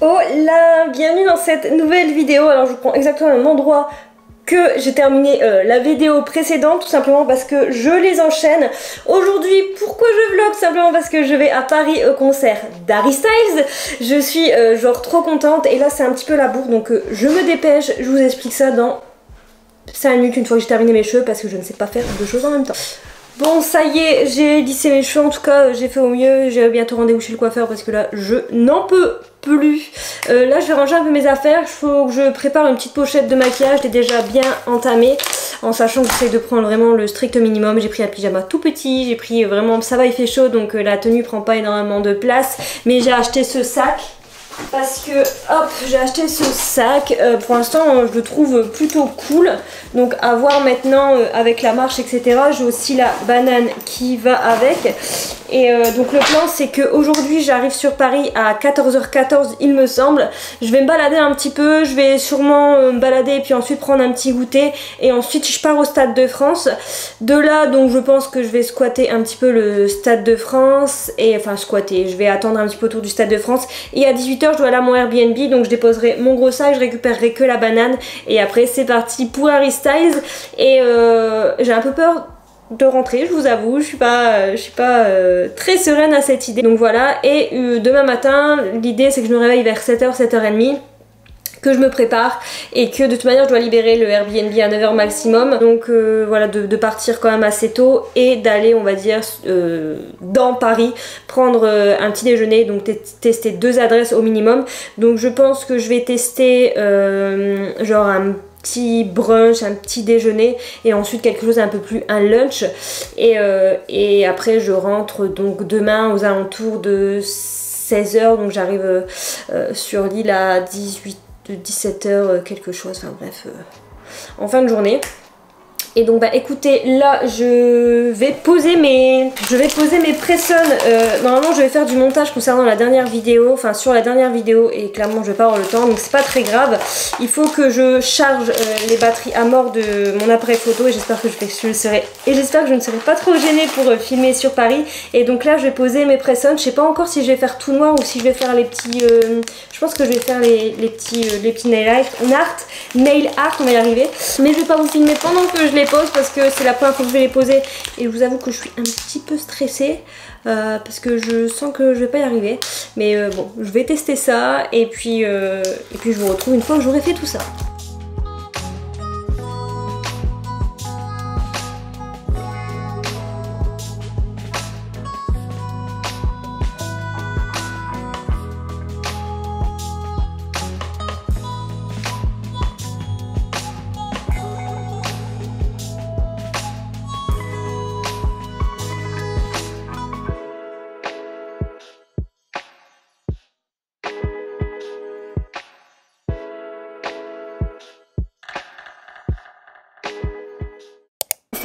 Oh là, bienvenue dans cette nouvelle vidéo. Alors je prends exactement le même endroit que j'ai terminé la vidéo précédente, tout simplement parce que je les enchaîne. Aujourd'hui, pourquoi je vlog? Simplement parce que je vais à Paris au concert d'Harry Styles. Je suis genre trop contente et là c'est un petit peu la bourre, donc je me dépêche. Je vous explique ça dans 5 minutes une fois que j'ai terminé mes cheveux parce que je ne sais pas faire deux choses en même temps. Bon, ça y est, j'ai lissé mes cheveux, en tout cas j'ai fait au mieux. J'ai bientôt rendez-vous chez le coiffeur parce que là je n'en peux plus. Là je vais ranger un peu mes affaires. Il faut que je prépare une petite pochette de maquillage. Je l'ai déjà bien entamée en sachant que j'essaie de prendre vraiment le strict minimum. J'ai pris un pyjama tout petit, j'ai pris vraiment, ça va, il fait chaud donc la tenue prend pas énormément de place. Mais j'ai acheté ce sac parce que hop, j'ai acheté ce sac. Pour l'instant je le trouve plutôt cool, donc à voir maintenant avec la marche etc. J'ai aussi la banane qui va avec. Et donc le plan c'est que aujourd'hui j'arrive sur Paris à 14h14 il me semble. Je vais me balader un petit peu, je vais sûrement me balader et puis ensuite prendre un petit goûter. Et ensuite je pars au Stade de France. De là donc je pense que je vais squatter un petit peu le Stade de France. Et enfin squatter, je vais attendre un petit peu autour du Stade de France. Et à 18h je dois aller à mon Airbnb, donc je déposerai mon gros sac, je récupérerai que la banane. Et après c'est parti pour Harry Styles. Et j'ai un peu peur de rentrer, je vous avoue, je suis pas très sereine à cette idée. Donc voilà, et demain matin, l'idée c'est que je me réveille vers 7h, 7h30, que je me prépare et que de toute manière je dois libérer le Airbnb à 9h maximum. Donc voilà, de partir quand même assez tôt et d'aller on va dire dans Paris prendre un petit déjeuner, donc tester 2 adresses au minimum. Donc je pense que je vais tester genre un petit brunch, un petit déjeuner et ensuite quelque chose un peu plus, un lunch et après je rentre donc demain aux alentours de 16h, donc j'arrive sur l'île à 17h quelque chose, enfin bref en fin de journée. Et donc bah écoutez, là je vais poser mes pressons. Normalement je vais faire du montage concernant la dernière vidéo, enfin sur la dernière vidéo, et clairement je vais pas avoir le temps, donc c'est pas très grave. Il faut que je charge les batteries à mort de mon appareil photo et j'espère que je ne serai pas trop gênée pour filmer sur Paris. Et donc là je vais poser mes pressons. Je sais pas encore si je vais faire tout noir ou si je vais faire les petits je pense que je vais faire les petits nail art, on va y arriver. Mais je vais pas vous filmer pendant que je les pose parce que c'est la première fois que je vais les poser et je vous avoue que je suis un petit peu stressée parce que je sens que je vais pas y arriver. Mais bon, je vais tester ça et puis je vous retrouve une fois que j'aurai fait tout ça.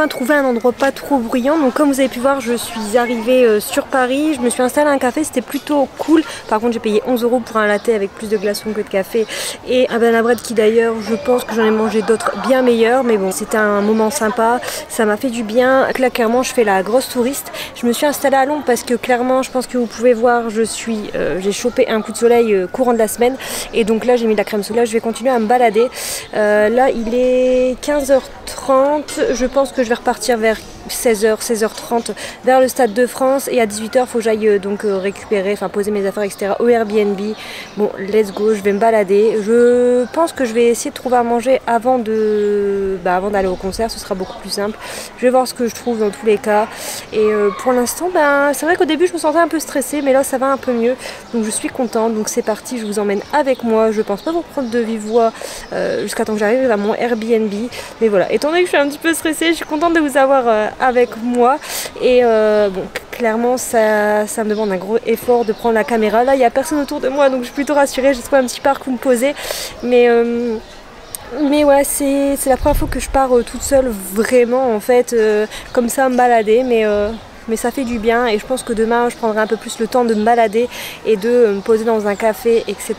Trouver un endroit pas trop bruyant, donc comme vous avez pu voir je suis arrivée sur Paris, je me suis installée à un café, c'était plutôt cool. Par contre j'ai payé 11 € pour un latte avec plus de glaçons que de café et un banana bread qui d'ailleurs je pense que j'en ai mangé d'autres bien meilleurs, mais bon c'était un moment sympa, ça m'a fait du bien. Là clairement je fais la grosse touriste, je me suis installée à Londres parce que clairement je pense que vous pouvez voir j'ai chopé un coup de soleil courant de la semaine et donc là j'ai mis de la crème solaire, je vais continuer à me balader. Là il est 15h30, je pense que je vais repartir vers 16h, 16h30 vers le Stade de France et à 18h il faut que j'aille donc récupérer, enfin poser mes affaires etc. au Airbnb. Bon let's go, je vais me balader. Je pense que je vais essayer de trouver à manger avant d'aller au concert, ce sera beaucoup plus simple. Je vais voir ce que je trouve dans tous les cas et pour l'instant c'est vrai qu'au début je me sentais un peu stressée mais là ça va un peu mieux donc je suis contente. Donc c'est parti, je vous emmène avec moi. Je pense pas vous prendre de vive voix jusqu'à temps que j'arrive à mon Airbnb, mais voilà, étant donné que je suis un petit peu stressée, je suis contente de vous avoir avec moi et bon clairement ça me demande un gros effort de prendre la caméra. Là il n'y a personne autour de moi donc je suis plutôt rassurée, j'ai trouvé un petit parc où me poser mais ouais c'est la première fois que je pars toute seule vraiment en fait comme ça me balader, mais ça fait du bien et je pense que demain je prendrai un peu plus le temps de me balader et de me poser dans un café etc.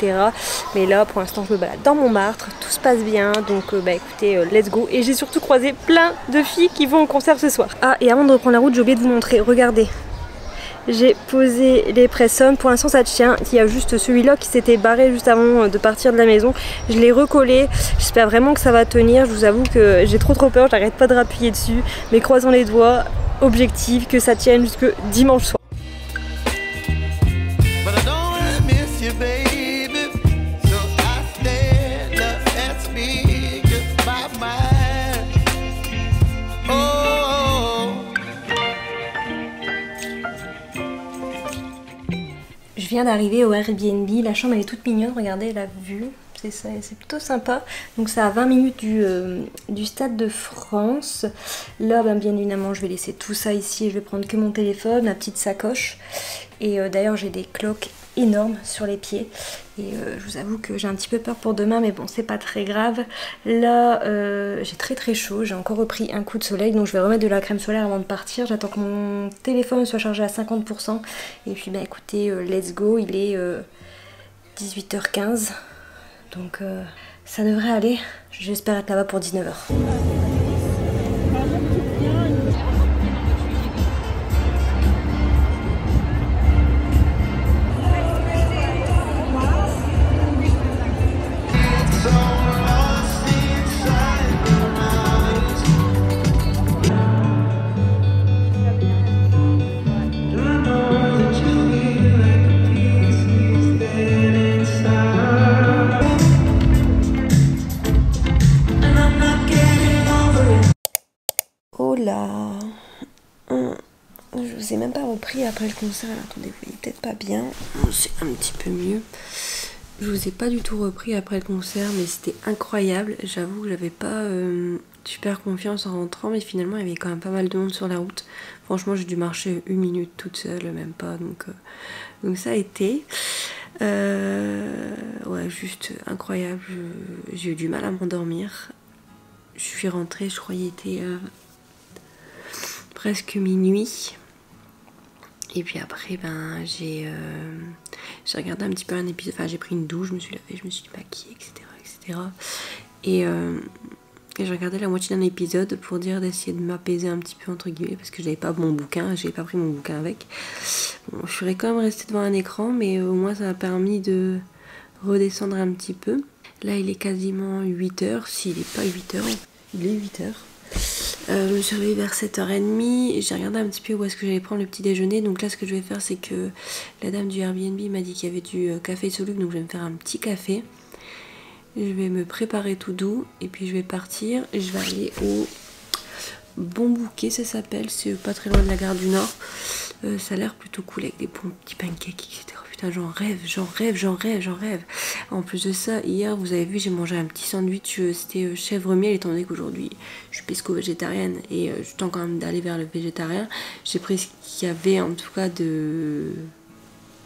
Mais là pour l'instant je me balade dans Montmartre, tout se passe bien donc écoutez let's go. Et j'ai surtout croisé plein de filles qui vont au concert ce soir. Ah et avant de reprendre la route j'ai oublié de vous montrer, regardez. j'ai posé les press-on. Pour l'instant ça tient, il y a juste celui-là qui s'était barré juste avant de partir de la maison. Je l'ai recollé, j'espère vraiment que ça va tenir. Je vous avoue que j'ai trop peur, j'arrête pas de rappuyer dessus. Mais croisons les doigts, objectif que ça tienne jusque dimanche soir. Je viens d'arriver au Airbnb, la chambre elle est toute mignonne, regardez la vue, c'est plutôt sympa. Donc c'est à 20 minutes du Stade de France. Là bien évidemment je vais laisser tout ça ici et je vais prendre que mon téléphone, ma petite sacoche. Et d'ailleurs j'ai des cloques énormes sur les pieds et je vous avoue que j'ai un petit peu peur pour demain, mais bon c'est pas très grave. Là j'ai très chaud, j'ai encore repris un coup de soleil, donc je vais remettre de la crème solaire avant de partir. J'attends que mon téléphone soit chargé à 50% et puis écoutez, let's go, il est 18h15, donc ça devrait aller. J'espère être là-bas pour 19h. Oh là, je vous ai même pas repris après le concert. Attendez, vous voyez peut-être pas bien, c'est un petit peu mieux. Je vous ai pas du tout repris après le concert, mais c'était incroyable. J'avoue que j'avais pas super confiance en rentrant, mais finalement il y avait quand même pas mal de monde sur la route. Franchement j'ai dû marcher 1 minute toute seule, même pas, donc ça a été ouais, juste incroyable. J'ai eu du mal à m'endormir. Je suis rentrée, je crois qu'il était presque minuit. Et puis après j'ai regardé un petit peu un épisode, enfin j'ai pris une douche, je me suis lavée, je me suis maquillée, etc. Et j'ai regardé la moitié d'un épisode pour dire d'essayer de m'apaiser un petit peu entre guillemets, parce que j'avais pas mon bouquin, j'avais pas pris mon bouquin avec. Bon, je serais quand même restée devant un écran, mais au moins ça m'a permis de redescendre un petit peu. Là il est quasiment 8h, s'il est pas 8h, il est 8h. Je me suis réveillée vers 7h30 et j'ai regardé un petit peu où est-ce que j'allais prendre le petit déjeuner. Donc là ce que je vais faire, c'est que la dame du Airbnb m'a dit qu'il y avait du café soluble, donc je vais me faire un petit café. Je vais me préparer tout doux et puis je vais partir. Je vais aller au Bon Bouquet, ça s'appelle, c'est pas très loin de la gare du Nord. Ça a l'air plutôt cool avec des bons petits pancakes, etc. Putain, j'en rêve. En plus de ça, hier, vous avez vu, j'ai mangé un petit sandwich, c'était chèvre miel, étant donné qu'aujourd'hui, je suis pesco-végétarienne et je tente quand même d'aller vers le végétarien. J'ai pris ce qu'il y avait, en tout cas, de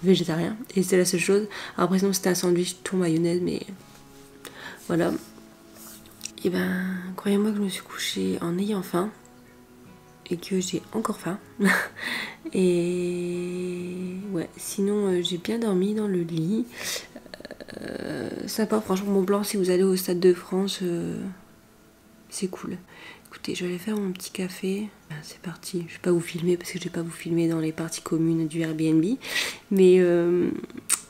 végétarien, et c'est la seule chose. Après, sinon, c'était un sandwich tout mayonnaise, mais voilà. Et croyez-moi que je me suis couchée en ayant faim. Et que j'ai encore faim. Et ouais, sinon j'ai bien dormi dans le lit. Sympa, franchement, Mont Blanc, si vous allez au Stade de France, c'est cool. Écoutez, je vais aller faire mon petit café. C'est parti, je vais pas vous filmer parce que je vais pas vous filmer dans les parties communes du Airbnb. Mais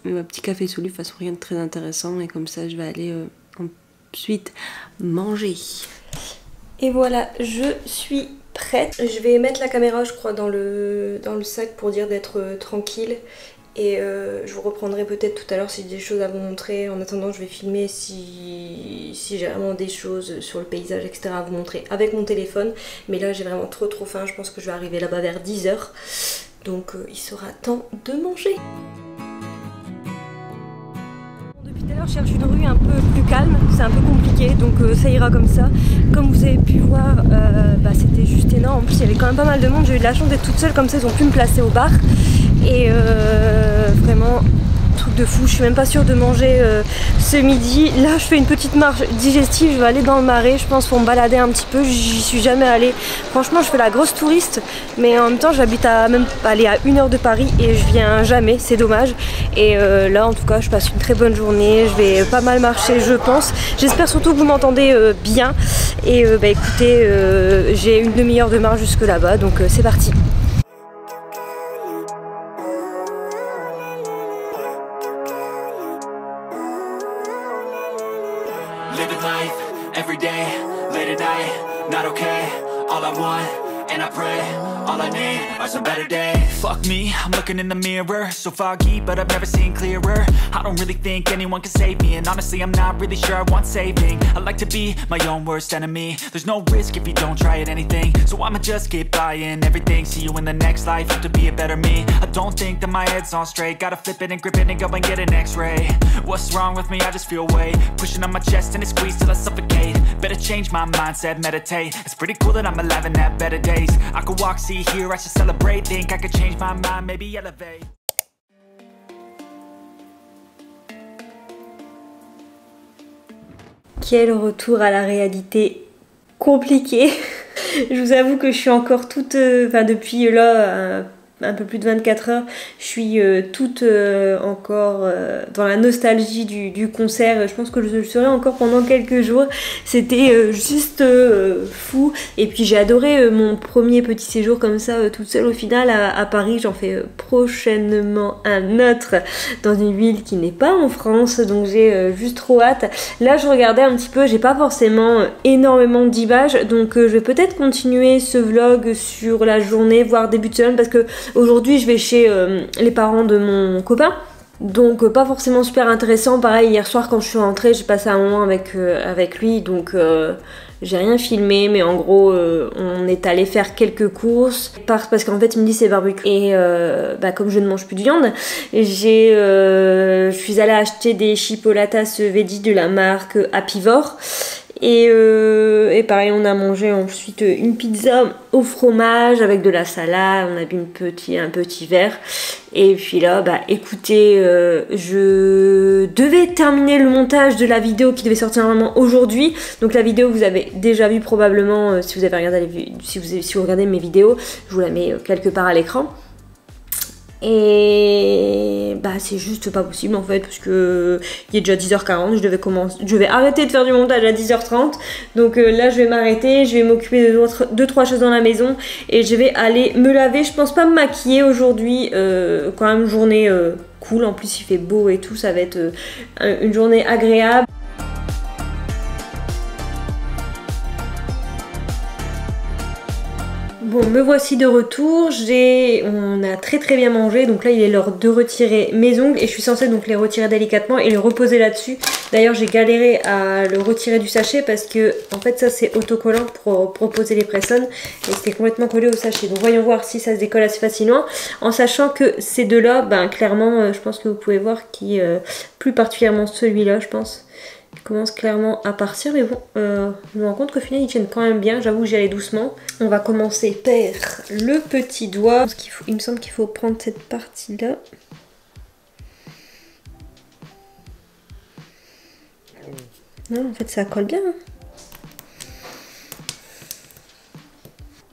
ma petit café soluble, de toute façon rien de très intéressant. Et comme ça, je vais aller ensuite manger. Et voilà, je suis prête. Je vais mettre la caméra, je crois, dans le sac pour dire d'être tranquille. Et je vous reprendrai peut-être tout à l'heure si j'ai des choses à vous montrer. En attendant, je vais filmer si j'ai vraiment des choses sur le paysage, etc. à vous montrer avec mon téléphone. Mais là, j'ai vraiment trop faim. Je pense que je vais arriver là-bas vers 10h. Donc, il sera temps de manger. Tout à l'heure, je cherche une rue un peu plus calme, c'est un peu compliqué, donc ça ira comme ça. Comme vous avez pu voir, c'était juste énorme. En plus, il y avait quand même pas mal de monde. J'ai eu de la chance d'être toute seule, comme ça ils ont pu me placer au bar. Et vraiment, truc de fou. Je suis même pas sûre de manger ce midi. Là, je fais une petite marche digestive. Je vais aller dans le Marais, je pense, pour me balader un petit peu. J'y suis jamais allée. Franchement, je fais la grosse touriste, mais en même temps, j'habite à 1 heure de Paris et je viens jamais. C'est dommage. Et là, en tout cas, je passe une très bonne journée. Je vais pas mal marcher, je pense. J'espère surtout que vous m'entendez bien. Et écoutez, j'ai une demi-heure de marche jusque là-bas, donc c'est parti. living life, every day, late at night, not okay, all I want, and I pray, all I need are some better days. Fuck me, I'm looking in the mirror, so foggy, but I've never seen clearer. I don't really think anyone can save me, and honestly I'm not really sure I want saving. I like to be my own worst enemy. There's no risk if you don't try at anything, so I'ma just get buying everything. See you in the next life, have to be a better me. I don't think that my head's on straight, gotta flip it and grip it and go and get an x-ray. What's wrong with me? I just feel weight pushing on my chest and it squeezes till I suffocate. Better change my mindset, meditate. It's pretty cool that I'm alive and have better days. I could walk, see, hear, I should celebrate. Think I could change my mind, maybe elevate. Quel retour à la réalité compliqué. Je vous avoue que je suis encore toute... depuis là... un peu plus de 24 heures, je suis toute encore dans la nostalgie du concert. Je pense que je le serai encore pendant quelques jours. C'était juste fou. Et puis j'ai adoré mon premier petit séjour comme ça, toute seule au final à Paris. J'en fais prochainement un autre dans une ville qui n'est pas en France, donc j'ai juste trop hâte. Là je regardais un petit peu, j'ai pas forcément énormément d'images, donc je vais peut-être continuer ce vlog sur la journée, voire début de semaine, parce que aujourd'hui je vais chez les parents de mon copain, donc pas forcément super intéressant. Pareil, hier soir quand je suis rentrée j'ai passé un moment avec lui, donc j'ai rien filmé, mais en gros on est allé faire quelques courses parce qu'en fait il me dit c'est barbecue et comme je ne mange plus de viande, je suis allée acheter des chipolatas veggie de la marque Apivore. Et pareil, on a mangé ensuite une pizza au fromage avec de la salade, on a bu un petit verre. Et puis là, écoutez, je devais terminer le montage de la vidéo qui devait sortir normalement aujourd'hui. Donc la vidéo vous avez déjà vu probablement si vous avez regardé si vous regardez mes vidéos, je vous la mets quelque part à l'écran. Et c'est juste pas possible en fait, parce que il est déjà 10h40, je vais arrêter de faire du montage à 10h30. Donc là je vais m'arrêter, je vais m'occuper de 2-3 choses dans la maison et je vais aller me laver. Je pense pas me maquiller aujourd'hui, quand même journée cool, en plus il fait beau et tout, ça va être une journée agréable. Bon, me voici de retour, on a très bien mangé, donc là il est l'heure de retirer mes ongles et je suis censée donc les retirer délicatement et les reposer là-dessus. D'ailleurs j'ai galéré à le retirer du sachet parce que en fait ça c'est autocollant pour proposer les press-on et c'était complètement collé au sachet. Donc voyons voir si ça se décolle assez facilement, en sachant que ces deux-là, clairement je pense que vous pouvez voir qui plus particulièrement celui-là je pense. Il commence clairement à partir, mais bon, je me rends compte qu'au final ils tiennent quand même bien. J'avoue que j'y allais doucement. On va commencer par le petit doigt. Il me semble qu'il faut prendre cette partie-là. Non, en fait ça colle bien.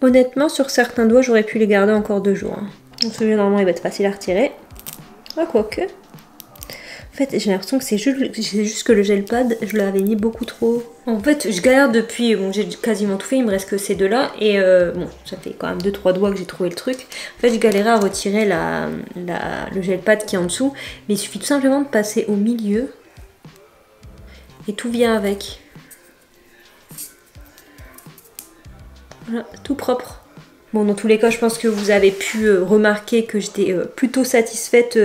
Honnêtement, sur certains doigts, j'aurais pu les garder encore 2 jours. Donc celui-là, normalement, il va être facile à retirer. Ah, quoique. En fait, j'ai l'impression que c'est juste que le gel pad, je l'avais mis beaucoup trop. En fait, je galère depuis, bon, j'ai quasiment tout fait, il me reste que ces deux-là. Et bon, ça fait quand même 2-3 doigts que j'ai trouvé le truc. En fait, je galérais à retirer le gel pad qui est en dessous. Mais il suffit tout simplement de passer au milieu. Et tout vient avec. Voilà, tout propre. Bon, dans tous les cas, je pense que vous avez pu remarquer que j'étais plutôt satisfaite,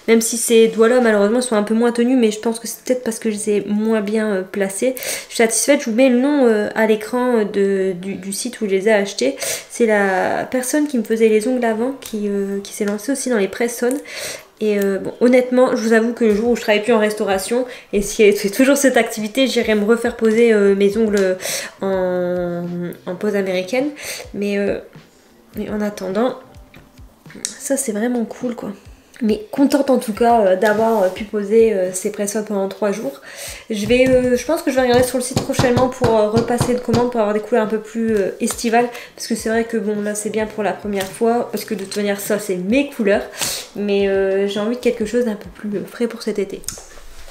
même si ces doigts-là, malheureusement, sont un peu moins tenus, mais je pense que c'est peut-être parce que je les ai moins bien placés. Je suis satisfaite, je vous mets le nom à l'écran du site où je les ai achetés. C'est la personne qui me faisait les ongles avant, qui s'est lancée aussi dans les press-on. Et bon, honnêtement, je vous avoue que le jour où je travaille plus en restauration, et si elle fait toujours cette activité, j'irai me refaire poser mes ongles en pose américaine. Mais en attendant, ça c'est vraiment cool quoi. Mais contente en tout cas d'avoir pu poser ces press-on pendant 3 jours. Je pense que je vais regarder sur le site prochainement pour repasser de commande pour avoir des couleurs un peu plus estivales. Parce que c'est vrai que bon là c'est bien pour la première fois, parce que de toute manière ça c'est mes couleurs. Mais j'ai envie de quelque chose d'un peu plus frais pour cet été.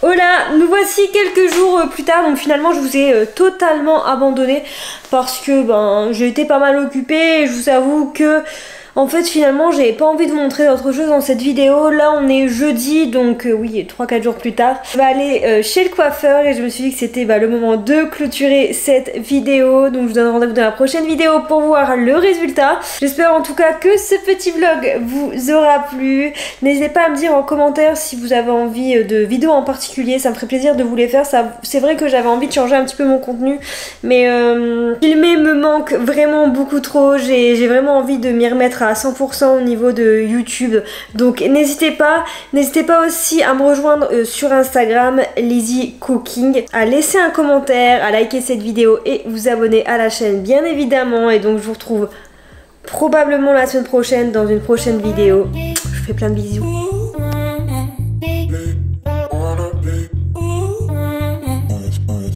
Voilà, nous voici quelques jours plus tard, donc finalement je vous ai totalement abandonné parce que j'ai été pas mal occupée et je vous avoue que En fait finalement j'avais pas envie de vous montrer d'autres choses dans cette vidéo. Là on est jeudi donc oui 3-4 jours plus tard. Je vais aller chez le coiffeur et je me suis dit que c'était le moment de clôturer cette vidéo. Donc je vous donne rendez-vous dans la prochaine vidéo pour voir le résultat. J'espère en tout cas que ce petit vlog vous aura plu. N'hésitez pas à me dire en commentaire si vous avez envie de vidéos en particulier, ça me ferait plaisir de vous les faire. C'est vrai que j'avais envie de changer un petit peu mon contenu mais filmer me manque vraiment beaucoup trop. J'ai vraiment envie de m'y remettre à 100% au niveau de YouTube, donc n'hésitez pas aussi à me rejoindre sur Instagram Lizzy Cooking, à laisser un commentaire, à liker cette vidéo et vous abonner à la chaîne bien évidemment. Et donc je vous retrouve probablement la semaine prochaine dans une prochaine vidéo. Je vous fais plein de bisous.